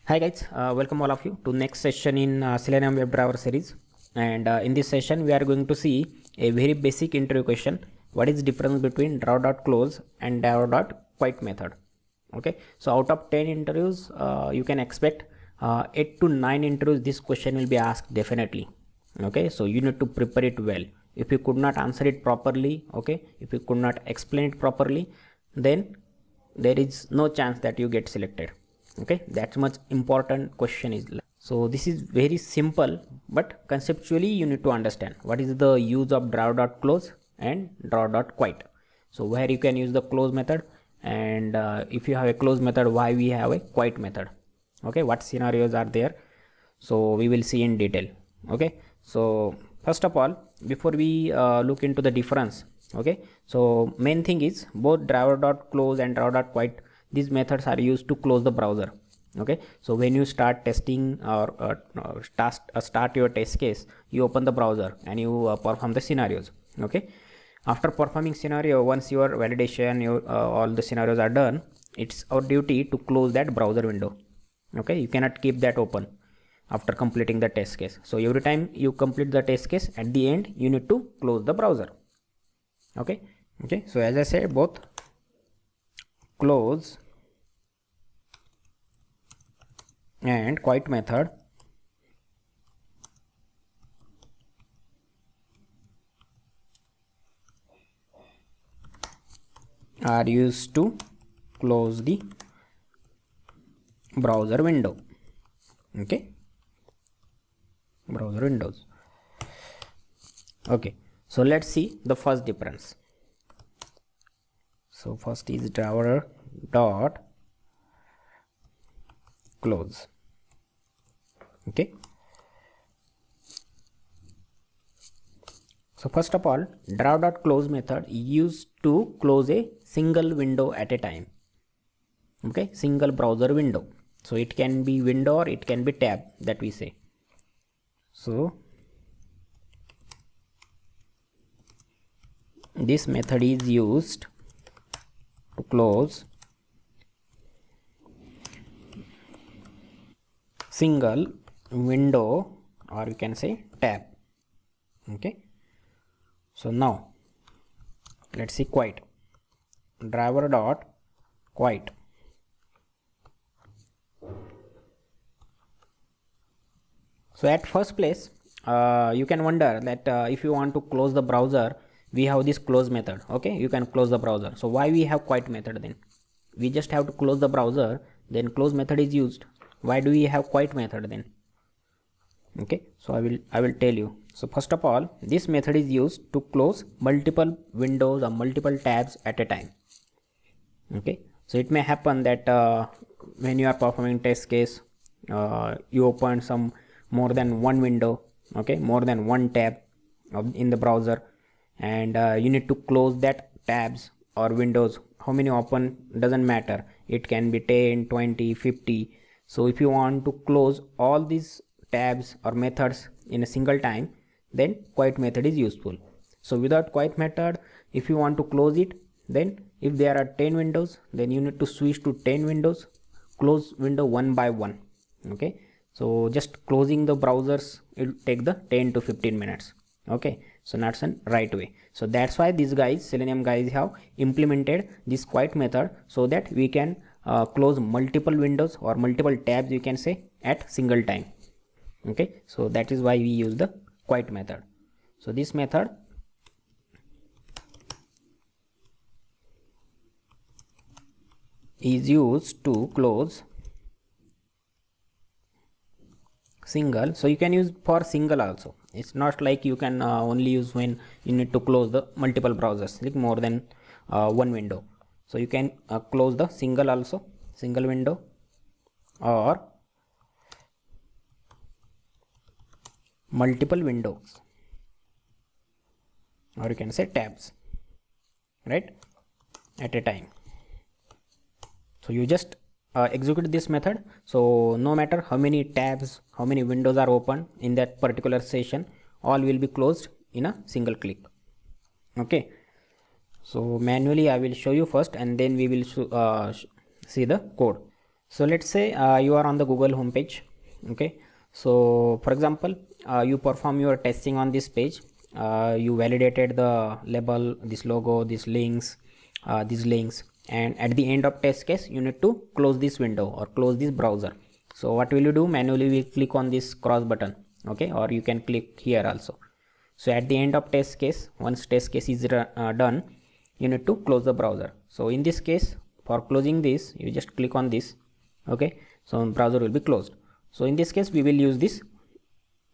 Hi guys, welcome all of you to next session in Selenium WebDriver series. And in this session, we are going to see a very basic interview question: what is difference between draw.close and draw.quite method? Okay, so out of 10 interviews, you can expect 8 to 9 interviews. This question will be asked definitely. Okay, so you need to prepare it well. If you could not answer it properly, okay, if you could not explain it properly, then there is no chance that you get selected. Okay, that's much important question is. So this is very simple, but conceptually you need to understand what is the use of draw.close and draw.quite. So where you can use the close method, and if you have a close method, why we have a quite method. Okay, what scenarios are there, so we will see in detail. Okay, so first of all, before we look into the difference, okay, so main thing is both draw.close and draw.quite, these methods are used to close the browser. Okay, so when you start testing or start your test case, you open the browser and you perform the scenarios. Okay, after performing scenario, once your validation, your all the scenarios are done, it's our duty to close that browser window. Okay, you cannot keep that open after completing the test case. So every time you complete the test case, at the end you need to close the browser. Okay, so as I said, both close and quite method are used to close the browser window. Okay, browser windows. Okay, so let's see the first difference. So first is drawer dot close. Okay, so first of all, draw.close method used to close a single window at a time. Okay, single browser window. So it can be window or it can be tab that we say. So this method is used to close single window, or you can say tab. Okay, so now let's see quite. Driver dot quite. So at first place, you can wonder that if you want to close the browser, we have this close method. Okay, you can close the browser. So why we have quite method then? We just have to close the browser, then close method is used. Why do we have quite method then? Okay, so I will tell you. So first of all, this method is used to close multiple windows or multiple tabs at a time. Okay, so it may happen that when you are performing test case, you open some more than one window, okay, more than one tab in the browser, and you need to close that tabs or windows. How many open doesn't matter, it can be 10, 20, 50. So if you want to close all these tabs or methods in a single time, then quite method is useful. So without quite method, if you want to close it, then if there are 10 windows, then you need to switch to 10 windows, close window one by one. Okay, so just closing the browsers, it will take the 10 to 15 minutes. Okay, so that's a right way. So that's why these guys, Selenium guys, have implemented this quite method, so that we can close multiple windows or multiple tabs, you can say, at single time. Okay, so that is why we use the quite method. So this method is used to close single. So you can use for single also. It's not like you can only use when you need to close the multiple browsers, like more than one window. So you can close the single also, single window, or multiple windows, or you can say tabs, right, at a time. So you just execute this method. So no matter how many tabs, how many windows are open in that particular session, all will be closed in a single click. Okay, so manually I will show you first, and then we will see the code. So let's say you are on the Google homepage. Okay, so for example, you perform your testing on this page. You validated the label, this logo, these links, and at the end of test case you need to close this window or close this browser. So what will you do? Manually we click on this cross button. Okay, or you can click here also. So at the end of test case, once test case is done, you need to close the browser. So in this case, for closing this, you just click on this. Okay, so browser will be closed. So in this case we will use this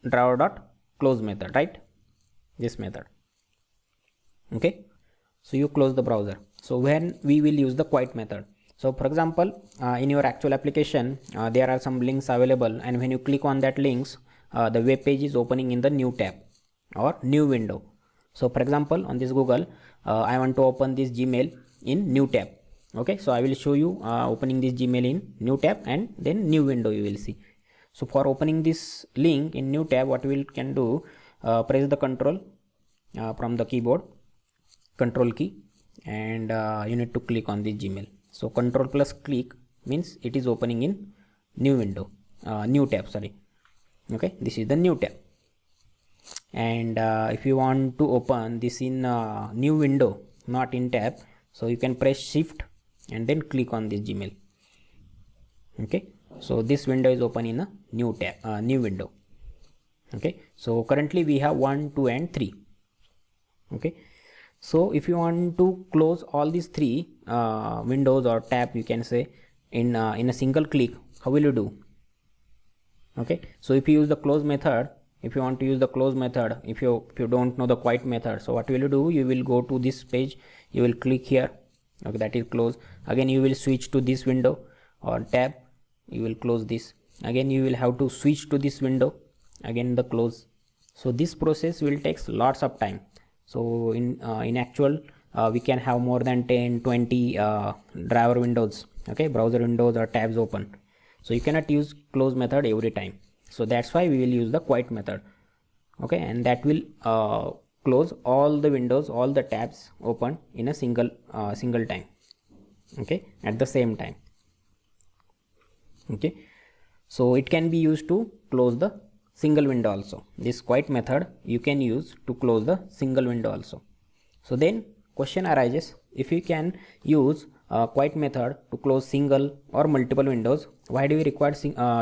drawer.close method, right? This method. Okay, so you close the browser. So when we will use the quiet method, so for example, in your actual application there are some links available, and when you click on that links, the web page is opening in the new tab or new window. So for example, on this Google, I want to open this Gmail in new tab. Okay, so I will show you opening this Gmail in new tab, and then new window you will see. So for opening this link in new tab, what we can do, press the control from the keyboard, control key, and you need to click on this Gmail. So control plus click means it is opening in new window, new tab, sorry. Okay, this is the new tab. And if you want to open this in new window, not in tab, so you can press shift and then click on this Gmail. Okay, so this window is open in a new tab, new window. Okay, so currently we have 1, 2 and 3. Okay, so if you want to close all these 3 windows or tab, you can say, in a single click, how will you do? Okay, so if you use the close method, if you want to use the close method, if you don't know the quiet method, so what will you do? You will go to this page, you will click here. Okay, that is close. Again you will switch to this window or tab, you will close this. Again you will have to switch to this window, again the close. So this process will take lots of time. So in actual we can have more than 10, 20 driver windows, okay, browser windows or tabs open. So you cannot use close method every time. So that's why we will use the quiet method. Okay, and that will close all the windows, all the tabs open in a single time. Okay, at the same time. Okay, so it can be used to close the single window also. This quiet method you can use to close the single window also. So then question arises, if you can use quiet method to close single or multiple windows, why do we require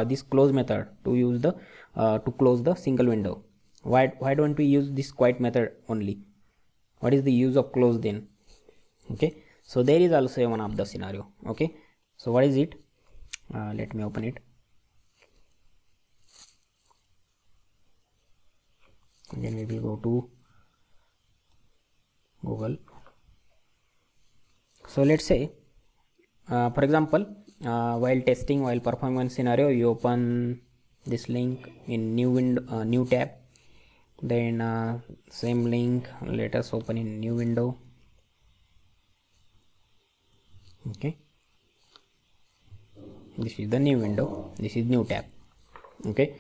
this close method to use the to close the single window? Why don't we use this quiet method only? What is the use of close then? Okay, so there is also one of the scenario. Okay, so what is it? Let me open it. Then we will go to Google. So let's say for example, while testing, while performing one scenario, you open this link in new window, new tab. Then same link, let us open in new window. Okay, this is the new window, this is new tab. Okay,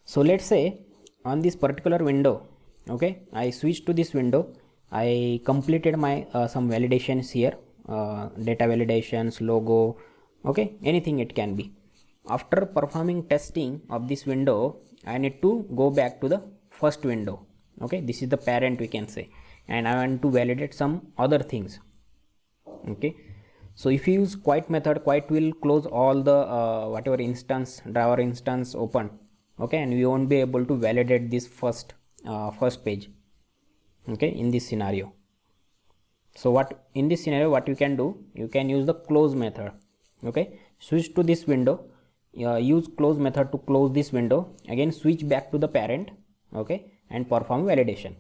so let's say on this particular window, okay, I switched to this window, I completed my some validations here, data validations, logo, okay, anything it can be. After performing testing of this window, I need to go back to the first window. Okay, this is the parent we can say, and I want to validate some other things. Okay, so if you use quiet method, quiet will close all the whatever instance, driver instance open. Okay, and we won't be able to validate this first page. Okay, in this scenario. So what in this scenario, what you can do, you can use the close method. Okay, switch to this window, use close method to close this window, again switch back to the parent, okay, and perform validation.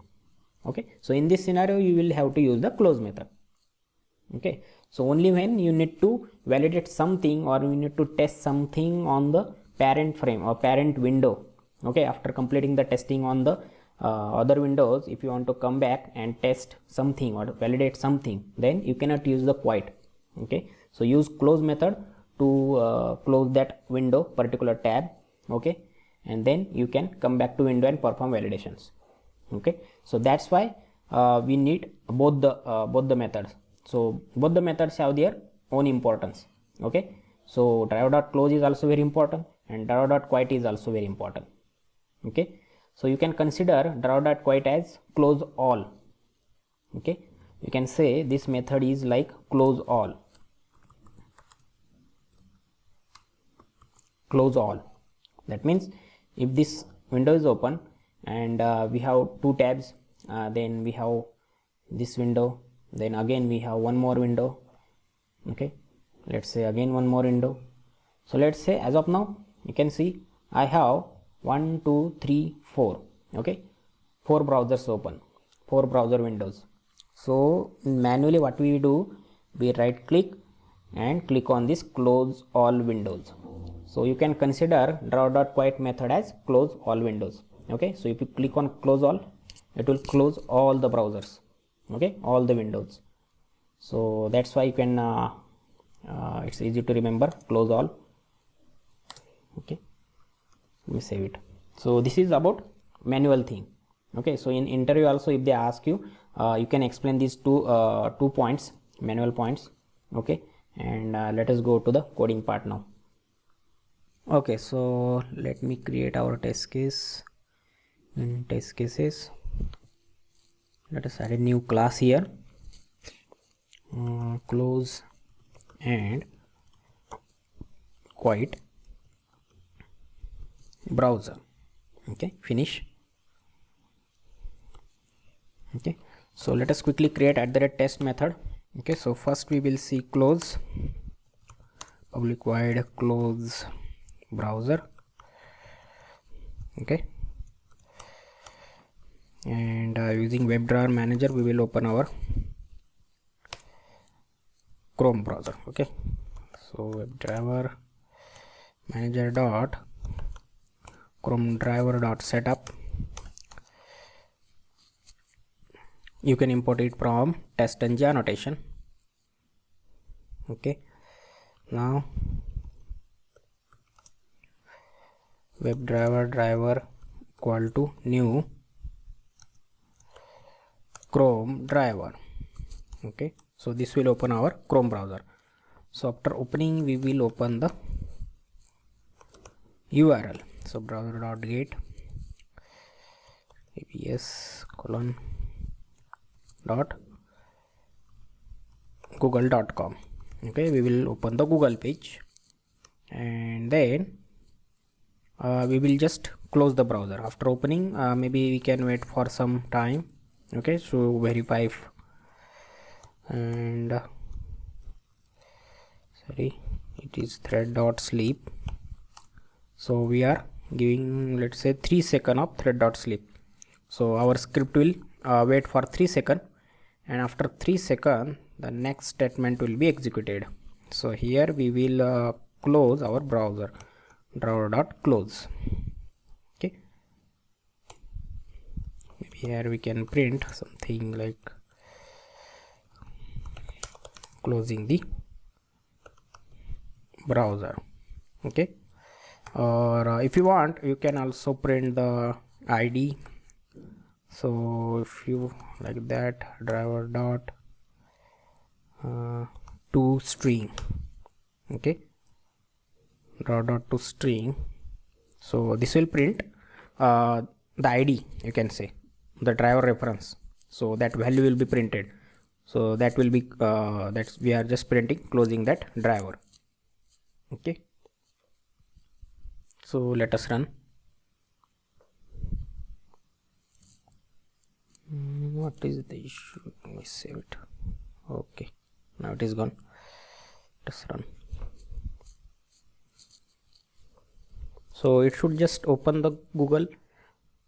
Okay, so in this scenario you will have to use the close method. Okay, so only when you need to validate something or you need to test something on the parent frame or parent window. Okay, after completing the testing on the other windows, if you want to come back and test something or validate something, then you cannot use the quiet. Okay, so use close method to close that window, particular tab. Okay, and then you can come back to window and perform validations. Okay, so that's why we need both the methods. So both the methods have their own importance. Okay, So driver.close is also very important, and driver.quiet is also very important. Okay, so you can consider driver.quiet as close all. Okay, you can say this method is like close all. Close all, that means if this window is open and we have two tabs, then we have this window, then again we have one more window. Okay, let's say again one more window. So let's say as of now you can see I have 1 2 3 4, okay, 4 browsers open, 4 browser windows. So manually what we do, we right click and click on this close all windows. So you can consider driver.quiet method as close all windows. Okay, so if you click on close all, it will close all the browsers, okay, all the windows. So that's why you can it's easy to remember, close all. Okay, let me save it. So this is about manual thing. Okay, so in interview also if they ask you, you can explain these two points, manual points. Okay, and let us go to the coding part now. Okay, so let me create our test case. In test cases, let us add a new class here, close and quiet browser. Okay, finish. Okay, so let us quickly create @test method. Okay, so first we will see close, public void close browser. Okay, and using WebDriver manager we will open our Chrome browser. Okay, so WebDriver manager dot Chrome driver dot setup. You can import it from testng annotation. Okay, now WebDriver driver equal to new Chrome driver. Okay, so this will open our Chrome browser. So after opening we will open the URL. So browser.get abs colon dot google.com. Okay, we will open the Google page, and then we will just close the browser. After opening, maybe we can wait for some time. Okay, so verify and sorry, it is thread.sleep. So we are giving, let's say, 3 seconds of thread.sleep. So our script will wait for 3 seconds, and after 3 seconds the next statement will be executed. So here we will close our browser, driver.close. Okay, maybe here we can print something like closing the browser. Okay, or if you want you can also print the ID. So if you like that, driver dot to string. Okay, driver dot to string. So this will print the ID, you can say the driver reference. So that value will be printed. So that will be that's we are just printing closing that driver. Okay, so let us run. What is the issue? Let me save it. Okay, now it is gone. Let's run. So it should just open the Google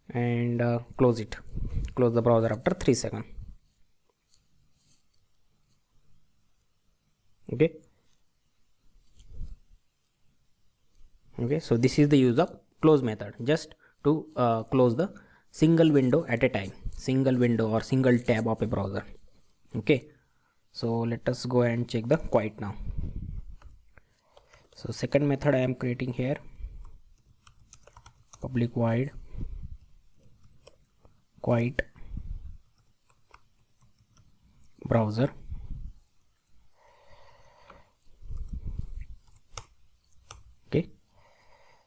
and close it, close the browser after 3 seconds. Okay, okay, so this is the use of close method, just to close the single window at a time, single window or single tab of a browser. Okay, so let us go and check the quiet now. So second method I am creating here, public void quiet browser.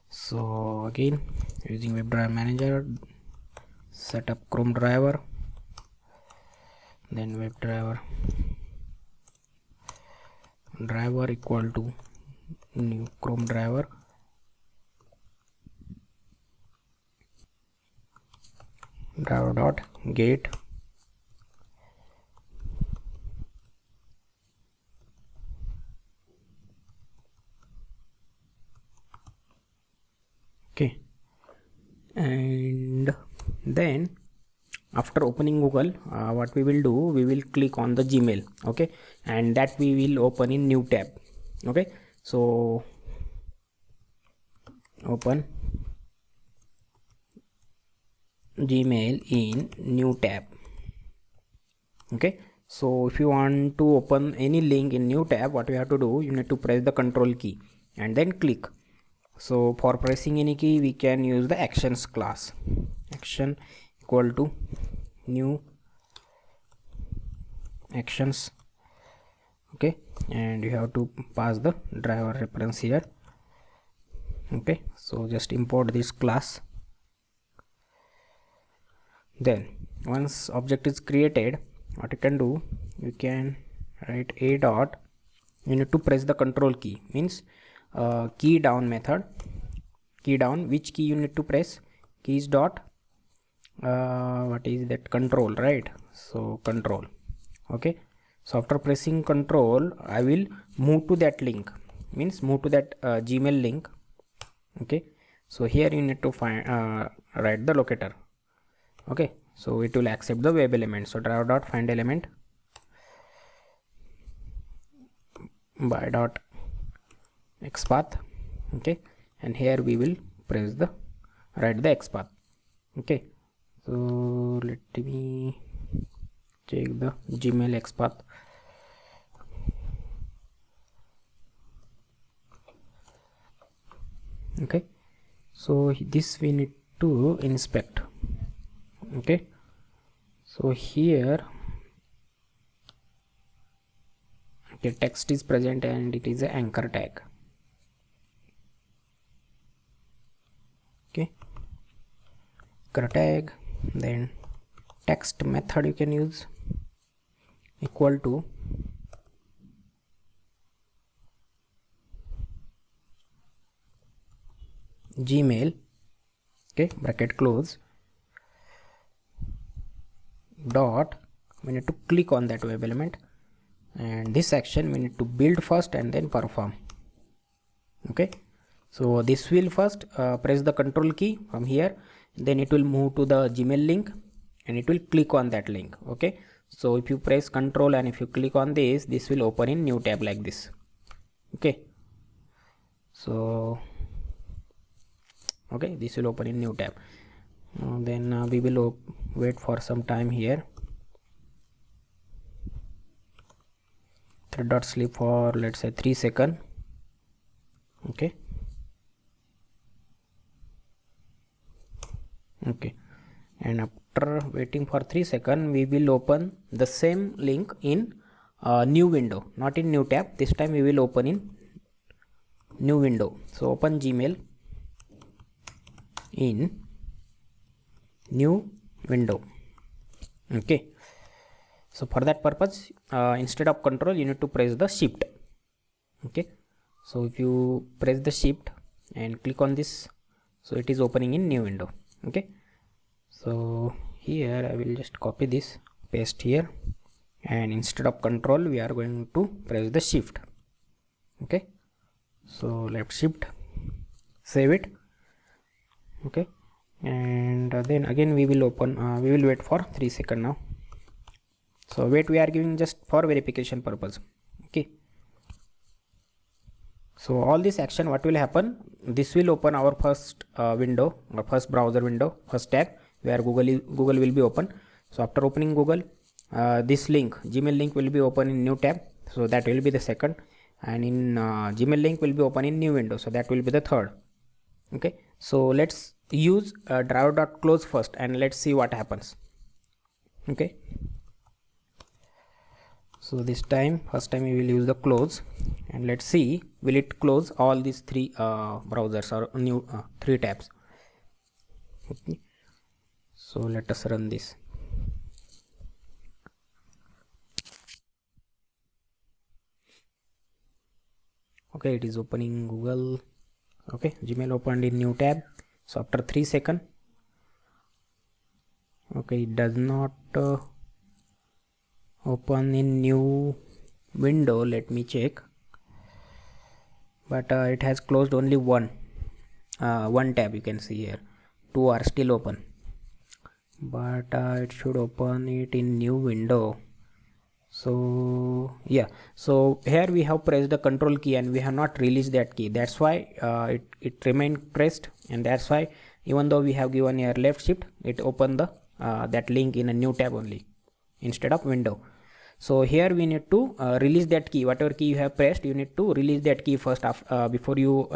So again, using WebDriver Manager, set up Chrome driver, then WebDriver driver equal to new Chrome driver, driver dot get okay. And then after opening Google, what we will do, we will click on the Gmail, okay, and that we will open in new tab. Okay, so open Gmail in new tab. Okay, so if you want to open any link in new tab, what you have to do, you need to press the control key and then click. So for pressing any key, we can use the actions class. Action equal to new actions. Okay, and you have to pass the driver reference here. Okay, so just import this class. Then once object is created, what you can do, you can write a dot, you need to press the control key, means key down method. Key down, which key you need to press? Keys dot what is that, control, right? So control. Okay, so after pressing control, I will move to that link, means move to that Gmail link. Okay, so here you need to find write the locator. Okay, so it will accept the web element. So driver dot find element by dot xpath. Okay, and here we will press the write the xpath. Okay, so let me check the Gmail xpath. Okay, so this we need to inspect. Okay, so here okay, text is present and it is an anchor tag. Okay, anchor tag, then text method you can use equal to Gmail, okay, bracket close, dot, we need to click on that web element, and this action we need to build first and then perform. Okay, so this will first press the control key from here, then it will move to the Gmail link and it will click on that link. Okay, so if you press control and if you click on this, this will open in new tab like this. Okay, so okay, this will open in new tab. Then we will wait for some time here. Thread dot sleep for let's say 3 seconds. Okay, okay, and after waiting for 3 seconds, we will open the same link in new window, not in new tab. This time we will open in new window. So open Gmail in new window. Okay, so for that purpose, instead of control, you need to press the shift. Okay, so if you press the shift and click on this, so it is opening in new window. Okay, so here I will just copy this, paste here, and instead of control, we are going to press the shift. Okay, so left shift, save it. Okay, and then again we will open, we will wait for 3 seconds now. So wait, we are giving just for verification purpose. Okay, so all this action, what will happen, this will open our first window, our first browser window, first tab where Google will be open. So after opening Google, this link, Gmail link will be open in new tab, so that will be the second, and in Gmail link will be open in new window, so that will be the third. Okay, so let's use driver.close first and let's see what happens. Okay, So this time, first time we will use the close, and let's see will it close all these three browsers or new three tabs. Okay, so let us run this. Okay, it is opening Google. Okay, Gmail opened in new tab. So after 3 seconds, okay, it does not open in new window. Let me check, but it has closed only one tab. You can see here 2 are still open, but it should open it in new window. So yeah, so here we have pressed the control key and we have not released that key. That's why it remained pressed, and that's why even though we have given here left shift, it opened the that link in a new tab only instead of window. So here we need to release that key. Whatever key you have pressed, you need to release that key first before you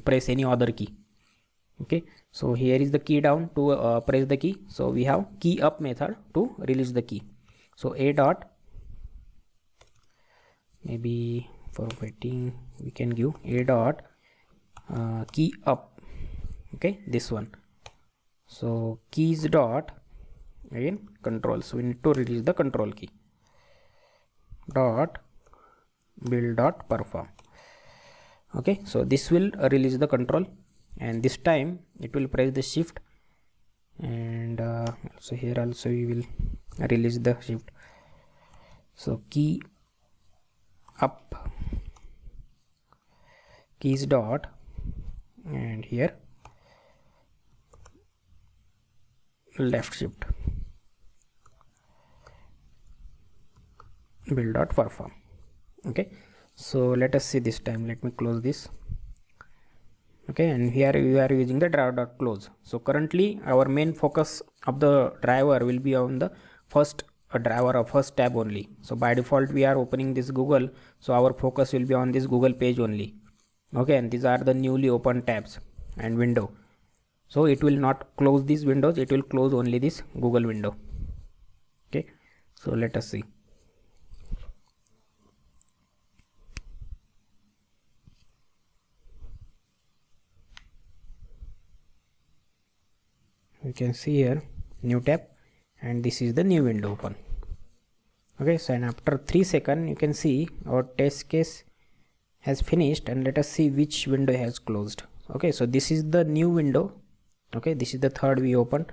press any other key. Okay, so here is the key down to press the key. So we have key up method to release the key. So a dot, maybe for waiting we can give a dot key up. Okay, this one. So keys dot, again control, so we need to release the control key dot build dot perform. Okay, so this will release the control, and this time it will press the shift, and so here also we will release the shift. So key up, keys dot, and here left shift, build dot perform. Okay, so let us see this time. Let me close this. Okay, and here we are using the driver dot close. So currently our main focus of the driver will be on the first driver or first tab only. So by default we are opening this Google, so our focus will be on this Google page only. Okay, and these are the newly opened tabs and window. So it will not close these windows, it will close only this Google window. Okay, so let us see. You can see here new tab, and this is the new window open. Okay, so and after 3 seconds you can see our test case has finished, and let us see which window has closed. Okay, so this is the new window. Okay, this is the third we opened,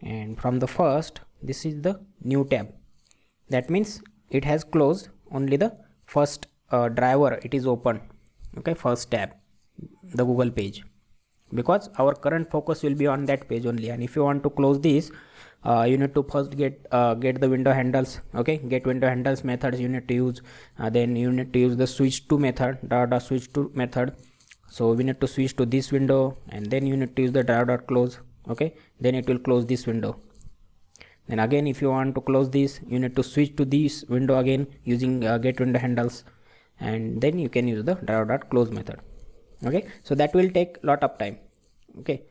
and from the first this is the new tab. That means it has closed only the first driver, it is open. Okay, first tab, the Google page, because our current focus will be on that page only. And if you want to close this, you need to first get the window handles. Okay, get window handles methods you need to use, then you need to use the switch to method, dot switch to method. So we need to switch to this window, and then you need to use the driver dot close. Okay, then it will close this window. Then again, if you want to close this, you need to switch to this window again using get window handles, and then you can use the driver dot close method. Okay, so that will take lot of time. Okay,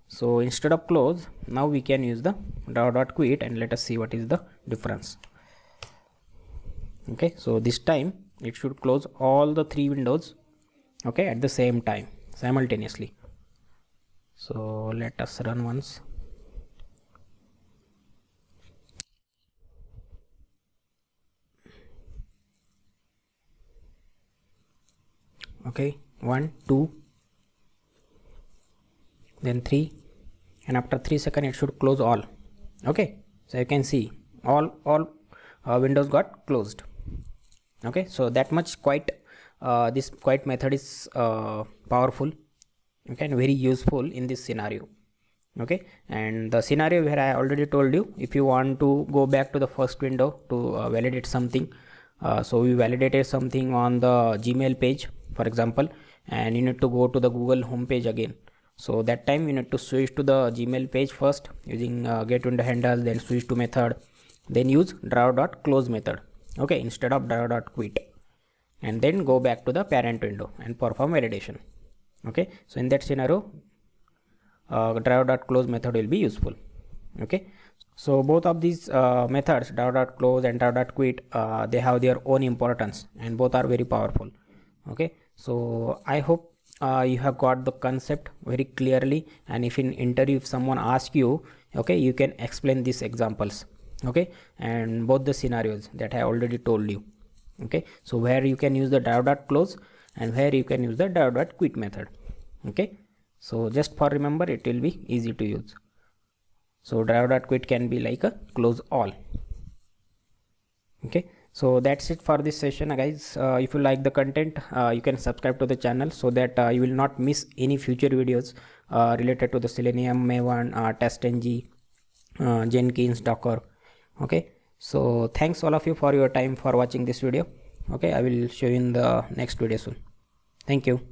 so instead of close, now we can use the driver dot quit, and let us see what is the difference. Okay, so this time it should close all the three windows, okay, at the same time simultaneously. So let us run once. Okay, 1 2 then 3, and after 3 seconds it should close all. Okay, so you can see all windows got closed. Okay, so that much quite this quite method is powerful, okay, and very useful in this scenario. Okay, and the scenario where I already told you, if you want to go back to the first window to validate something, so we validated something on the Gmail page, for example, and you need to go to the Google home page again. So that time you need to switch to the Gmail page first using get window handle, then switch to method, then use driver dot close method, okay, instead of driver dot quit, and then go back to the parent window and perform validation. Okay, so in that scenario driver dot close method will be useful. Okay, so both of these methods, DAO.close and DAO.quit, they have their own importance and both are very powerful. Okay, so I hope you have got the concept very clearly, and if in interview if someone asks you, okay, you can explain these examples, okay, and both the scenarios that I already told you. Okay, so where you can use the DAO.close and where you can use the DAO.quit method. Okay, so just for remember, it will be easy to use. So DAO.quit can be like a close all. Okay, so that's it for this session, guys. If you like the content, you can subscribe to the channel so that you will not miss any future videos related to the Selenium, Maven, TestNG, Jenkins, Docker. Okay, so thanks all of you for your time for watching this video. Okay, I will show you in the next video soon. Thank you.